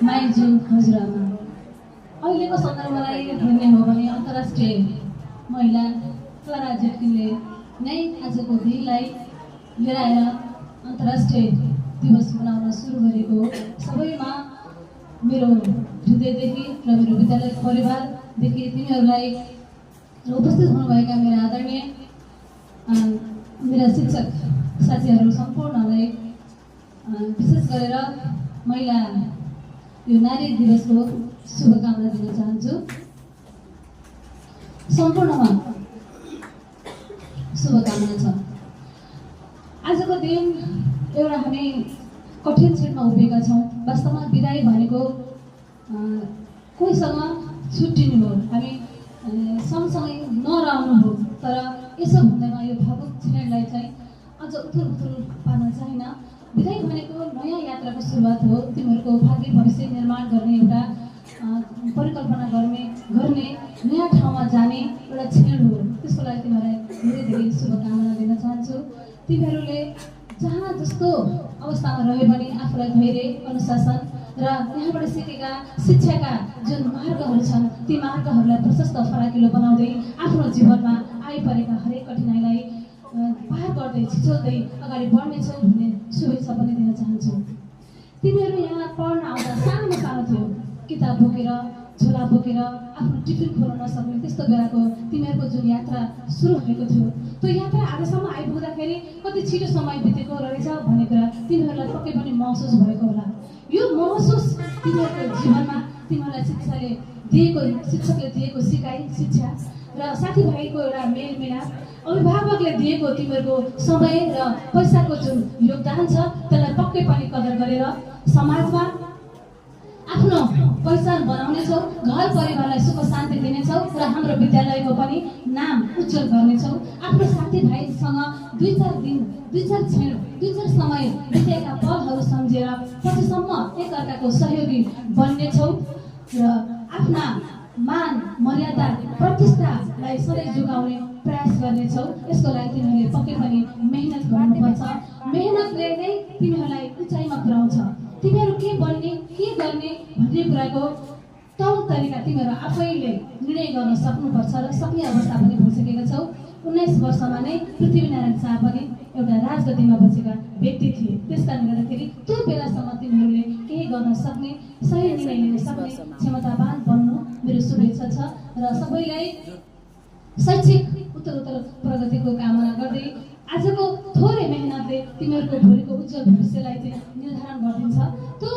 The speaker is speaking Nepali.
माइजू हजुरआमा अहिलेको सन्दर्भलाई हेर्ने हो भने अन्तर्राष्ट्रिय महिला तारा जेटकिनले नै आजको दिनलाई लिएर आएर अन्तर्राष्ट्रिय दिवस मनाउन सुरु गरेको सबैमा मेरो हृदयदेखि र मेरो विद्यालय परिवारदेखि तिनीहरूलाई उपस्थित हुनुभएका मेरा आदरणीय मेरा शिक्षक साथीहरू सम्पूर्णलाई विशेष गरेर महिला यो नारी दिवसको शुभकामना दिन चाहन्छु। सम्पूर्णमा शुभकामना छ। आजको दिन एउटा हामी कठिन क्षणमा उभिएका छौँ। वास्तवमा विदाई भनेको कोहीसँग छुट्टिनु हो, हामी सँगसँगै नरहनु हो। तर यसो भन्दैमा यो भावुक क्षणलाई चाहिँ अझ उथुल पार्न चाहिन। विदाई भनेको नयाँ यात्राको सुरुवात हो। तिमीहरूको भावी भविष्य निर्माण गर्ने एउटा परिकल्पना गर्ने नयाँ ठाउँमा जाने एउटा क्षण हो। त्यसको लागि तिमीहरूलाई धेरै धेरै शुभकामना दिन चाहन्छु। तिमीहरूले जहाँ जस्तो अवस्थामा रहे पनि आफूलाई धैर्य, अनुशासन र यहाँबाट सिकेका शिक्षाका जुन मार्गहरू छन् ती मार्गहरूलाई प्रशस्त फराकिलो बनाउँदै आफ्नो जीवनमा आइपरेका हरेक कठिनाइलाई पार गर्दै छिचोल्दै अगाडि बढ्नेछौ भन्ने शुभेच्छा पनि दिन चाहन्छु। तिमीहरू यहाँ पढ्न आउँदा सानो सानो थियो, किताब बोकेर झोला बोकेर आफ्नो टिफिन खोल्न नसक्ने त्यस्तो बेलाको तिमीहरूको जुन यात्रा सुरु भएको थियो त्यो यात्रा आजसम्म आइपुग्दाखेरि कति छिटो समय बितेको रहेछ भन्ने कुरा तिमीहरूलाई पक्कै पनि महसुस भएको होला। यो महसुस तिमीहरूको जीवनमा तिमीहरूलाई शिक्षकले दिएको सिकाइ, शिक्षा र साथीभाइको एउटा मेलमिलाप, अभिभावकले दिएको तिमीहरूको समय र पैसाको जुन योगदान छ त्यसलाई पक्कै पनि कदर गरेर समाजमा आफ्नो पहिचान बनाउनेछौ, घर परिवारलाई सुख शान्ति दिनेछौ र हाम्रो विद्यालयको पनि नाम उज्जवल गर्नेछौ। आफ्नो साथीभाइसँग दुई चार समय बितेका पलहरू सम्झेर पछिसम्म एकअर्काको सहयोगी बन्नेछौ र आफ्ना मान, मर्यादा, प्रतिष्ठालाई सधैँ जोगाउने प्रयास गर्नेछौ। यसको लागि तिमीहरूले पक्कै पनि मेहनत गर्नुपर्छ। मेहनतले नै तिमीहरूलाई उचाइमा पुर्याउँछ। तिमीहरू के बन्ने, के गर्ने भन्ने कुराको तौर तरिका तिमीहरू आफैले निर्णय गर्न सक्नुपर्छ र सक्ने अवस्था पनि भइसकेका छौ। 19 वर्षमा नै पृथ्वीनारायण शाह पनि एउटा राजगद्दीमा बसेका व्यक्ति थिए। त्यसकारणले गर्दाखेरि त्यो बेलासम्म तिमीहरूले केही गर्न सक्ने, सही निर्णय लिन सक्ने क्षमतावान बन्नु मेरो शुभेच्छा छ र सबैलाई शैक्षिक उत्तरोत्तर प्रगतिको कामना गर्दै आजको थोरै मेहनतले तिमीहरूको भोलिको उज्जवल भविष्यलाई चाहिँ निर्धारण गरिदिन्छ। त्यो